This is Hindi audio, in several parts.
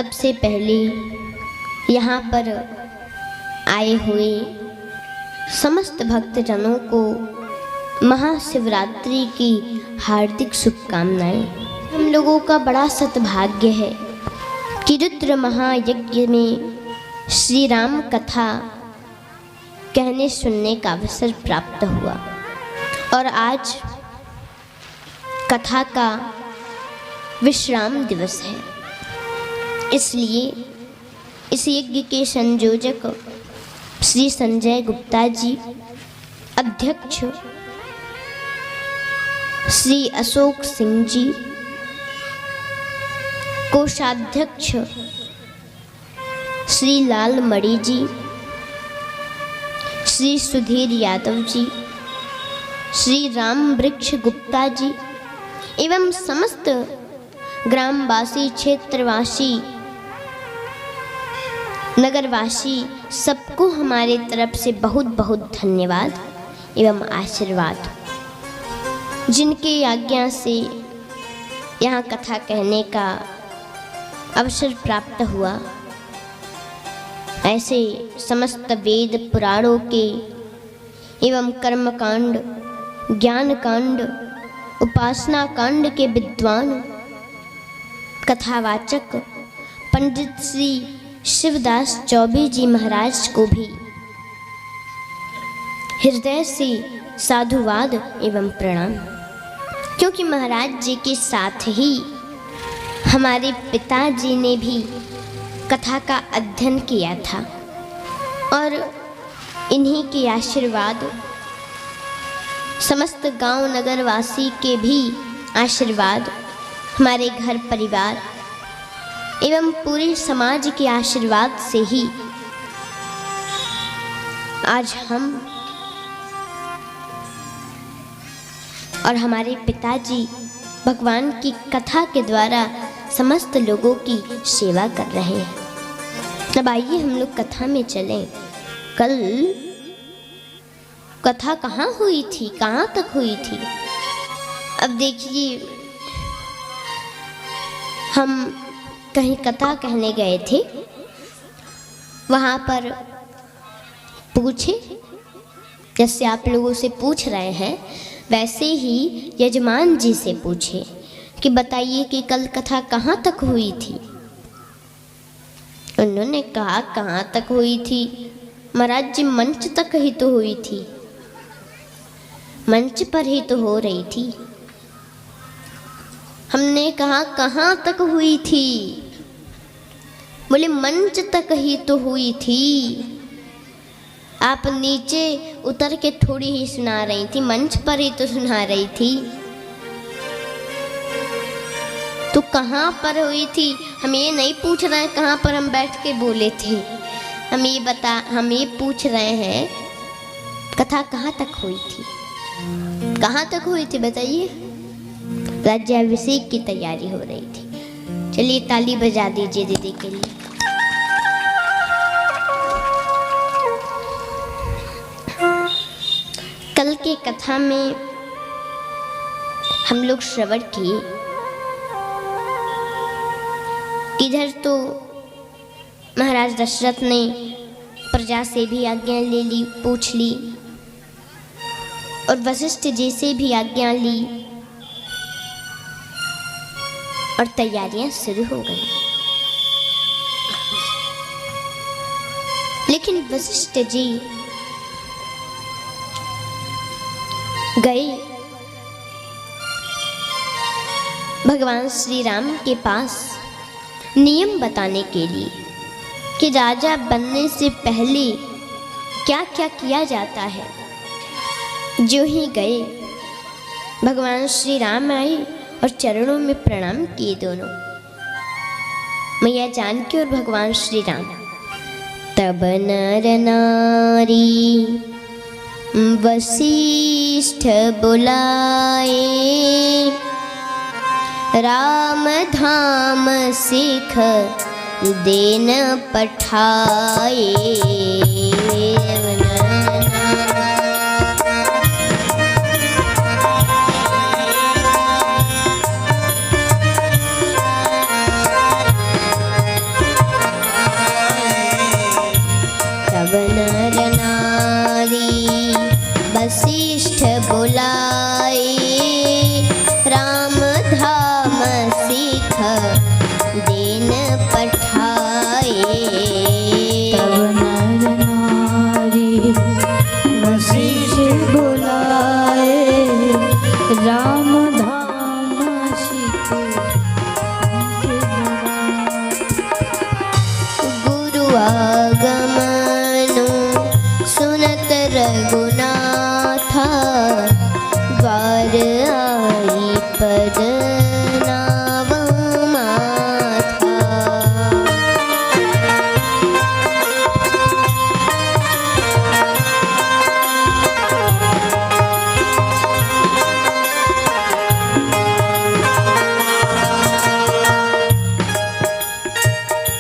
सबसे पहले यहाँ पर आए हुए समस्त भक्तजनों को महाशिवरात्रि की हार्दिक शुभकामनाएं। हम लोगों का बड़ा सद्भाग्य है कि रुद्र महायज्ञ में श्री राम कथा कहने सुनने का अवसर प्राप्त हुआ और आज कथा का विश्राम दिवस है। इसलिए इस यज्ञ के संयोजक श्री संजय गुप्ता जी, अध्यक्ष श्री अशोक सिंह जी, कोषाध्यक्ष श्री लाल मणि जी, श्री सुधीर यादव जी, श्री राम वृक्ष गुप्ता जी एवं समस्त ग्रामवासी, क्षेत्रवासी, नगरवासी सबको हमारे तरफ से बहुत बहुत धन्यवाद एवं आशीर्वाद। जिनके आज्ञा से यहाँ कथा कहने का अवसर प्राप्त हुआ, ऐसे समस्त वेद पुराणों के एवं कर्मकांड, ज्ञान कांड, उपासना कांड के विद्वान कथावाचक पंडित श्री शिवदास चौबे जी महाराज को भी हृदय से साधुवाद एवं प्रणाम, क्योंकि महाराज जी के साथ ही हमारे पिताजी ने भी कथा का अध्ययन किया था और इन्हीं के आशीर्वाद, समस्त गांव नगरवासी के भी आशीर्वाद, हमारे घर परिवार एवं पूरे समाज के आशीर्वाद से ही आज हम और हमारे पिताजी भगवान की कथा के द्वारा समस्त लोगों की सेवा कर रहे हैं। अब आइए हम लोग कथा में चलें। कल कथा कहाँ हुई थी, कहाँ तक हुई थी? अब देखिए, हम कहीं कथा कहने गए थे, वहाँ पर पूछे, जैसे आप लोगों से पूछ रहे हैं वैसे ही यजमान जी से पूछे कि बताइए कि कल कथा कहाँ तक हुई थी। उन्होंने कहा कहाँ तक हुई थी महाराज जी, मंच तक ही तो हुई थी, मंच पर ही तो हो रही थी। हमने कहा कहाँ तक हुई थी? बोले मंच तक ही तो हुई थी। आप नीचे उतर के थोड़ी ही सुना रही थी, मंच पर ही तो सुना रही थी। तो कहाँ पर हुई थी? हम ये नहीं पूछ रहे हैं कहाँ पर हम बैठ के बोले थे, हम ये पूछ रहे हैं कथा कहाँ तक हुई थी, कहाँ तक हुई थी बताइए। राज्याभिषेक की तैयारी हो रही थी। चलिए ताली बजा दीजिए दीदी के लिए। कल के कथा में हम लोग श्रवण किए, इधर तो महाराज दशरथ ने प्रजा से भी आज्ञा ले ली, पूछ ली, और वशिष्ठ जी से भी आज्ञा ली और तैयारियां शुरू हो गई। लेकिन वशिष्ठ जी गए भगवान श्री राम के पास नियम बताने के लिए कि राजा बनने से पहले क्या क्या किया जाता है। जो ही गए, भगवान श्री राम आए और चरणों में प्रणाम किए दोनों, मैया जानकी और भगवान श्री राम। तब नर नारी वशिष्ठ बुलाए, राम धाम सिख देन पठाए।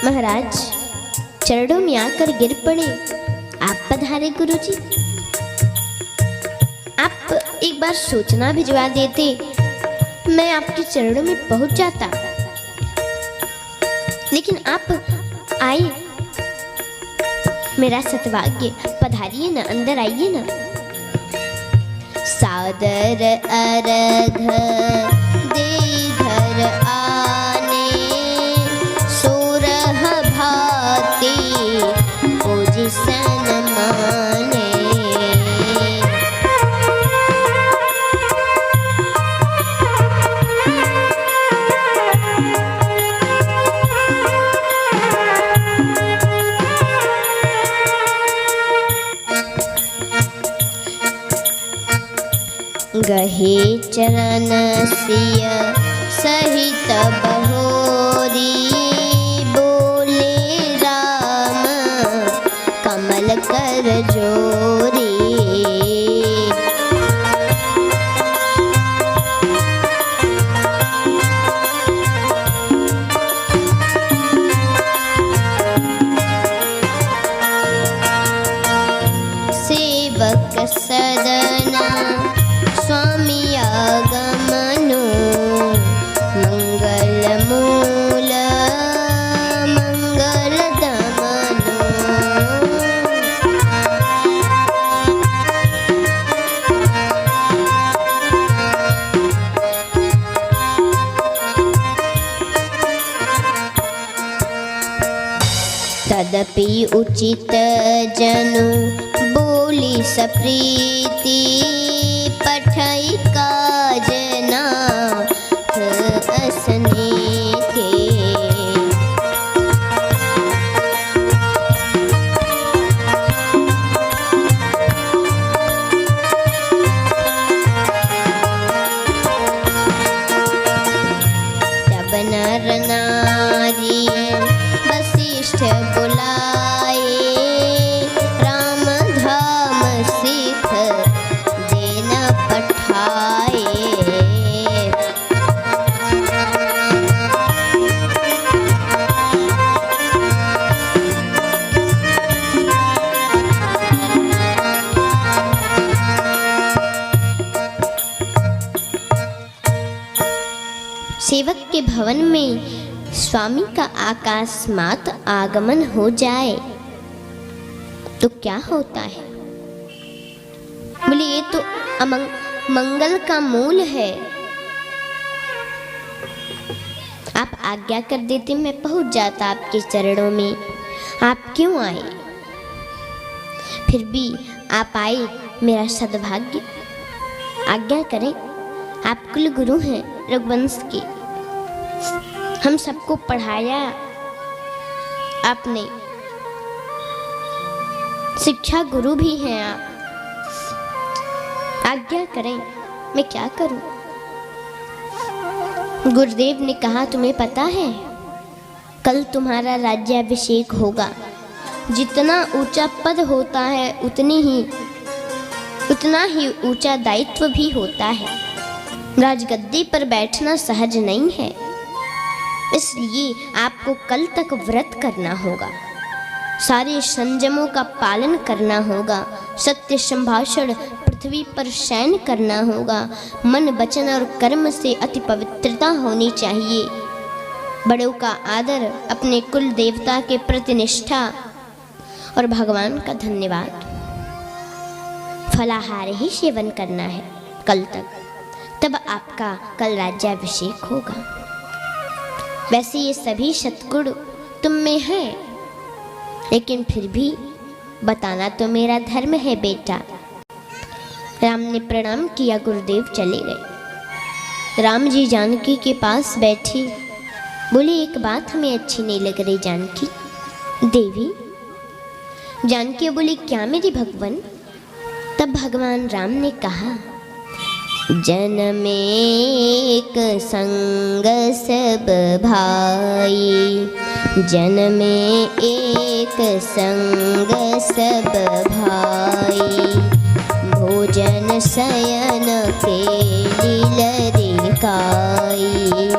महाराज चरणों में आकर गिर पड़े। आप पधारे गुरुजी। आप एक बार सूचना भिजवा देते, मैं आपके चरणों में पहुंच जाता, लेकिन आप आए, मेरा सतभाग्य। पधारिए ना, अंदर आइए ना। सादर अर्घ दे घर आने, सोरह भाती पूजिसन माने। गहे चरण सिय सहित बहोरी, बोले राम कमल कर जोरी। सेवक सदना स्वामी आगमनो, मंगल मूल मंगल दमनो। तदपि उचित जनु बोली सप्रीति, पठई काज नाथ असने थे। तब नर नारी वशिष्ठ बुलाए, राम धाम सिख देन पठाए। सेवक के भवन में स्वामी का आकस्मात आगमन हो जाए तो क्या होता है? बोले ये तो मंगल का मूल है। आप आज्ञा कर देते, मैं पहुंच जाता आपके चरणों में। आप क्यों आए? फिर भी आप आए, मेरा सद्भाग्य। आज्ञा करें। आप कुल गुरु हैं रघुवंश के, हम सबको पढ़ाया आपने, शिक्षा गुरु भी हैं आप। आज्ञा करें, मैं क्या करूं? गुरुदेव ने कहा, तुम्हें पता है कल तुम्हारा राज्याभिषेक होगा। जितना ऊंचा पद होता है उतना ही ऊंचा दायित्व भी होता है। राजगद्दी पर बैठना सहज नहीं है, इसलिए आपको कल तक व्रत करना होगा, सारे संयमों का पालन करना होगा, सत्य संभाषण, पृथ्वी पर शयन करना होगा, मन वचन और कर्म से अति पवित्रता होनी चाहिए, बड़ों का आदर, अपने कुल देवता के प्रति निष्ठा और भगवान का धन्यवाद। फलाहार ही सेवन करना है कल तक, तब आपका कल राज्याभिषेक होगा। वैसे ये सभी सद्गुण तुम में है, लेकिन फिर भी बताना तो मेरा धर्म है बेटा। राम ने प्रणाम किया, गुरुदेव चले गए। राम जी जानकी के पास बैठी, बोले एक बात हमें अच्छी नहीं लग रही जानकी। देवी जानकी बोली, क्या मेरी भगवान? तब भगवान राम ने कहा, जन में एक संग सब भाई, जन में एक संग सब भाई, भोजन शयन के लीलरि काई,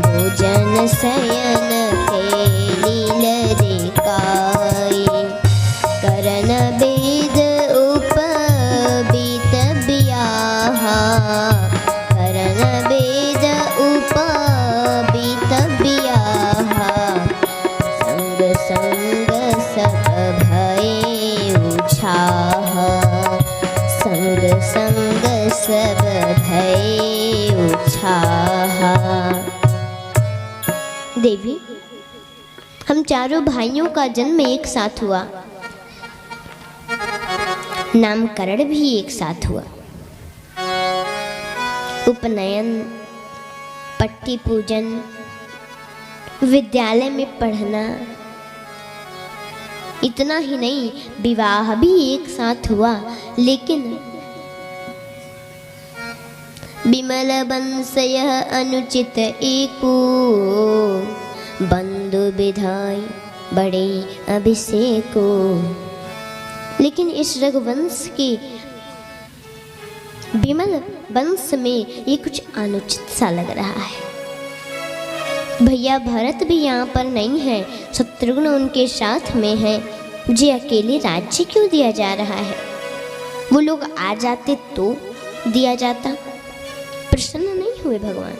भोजन शयन के देवी, हम चारों भाइयों का जन्म एक साथ हुआ, नामकरण भी एक साथ हुआ, उपनयन, पट्टी पूजन, विद्यालय में पढ़ना, इतना ही नहीं विवाह भी एक साथ हुआ। लेकिन विमल वंश यह अनुचित एको, बंधु विधाय बड़े अभिषेको। लेकिन इस रघुवंश के विमल वंश में ये कुछ अनुचित सा लग रहा है। भैया भरत भी यहाँ पर नहीं है, शत्रुघ्न उनके साथ में है, मुझे अकेले राज्य क्यों दिया जा रहा है? वो लोग आ जाते तो दिया जाता। प्रसन्न नहीं हुए भगवान।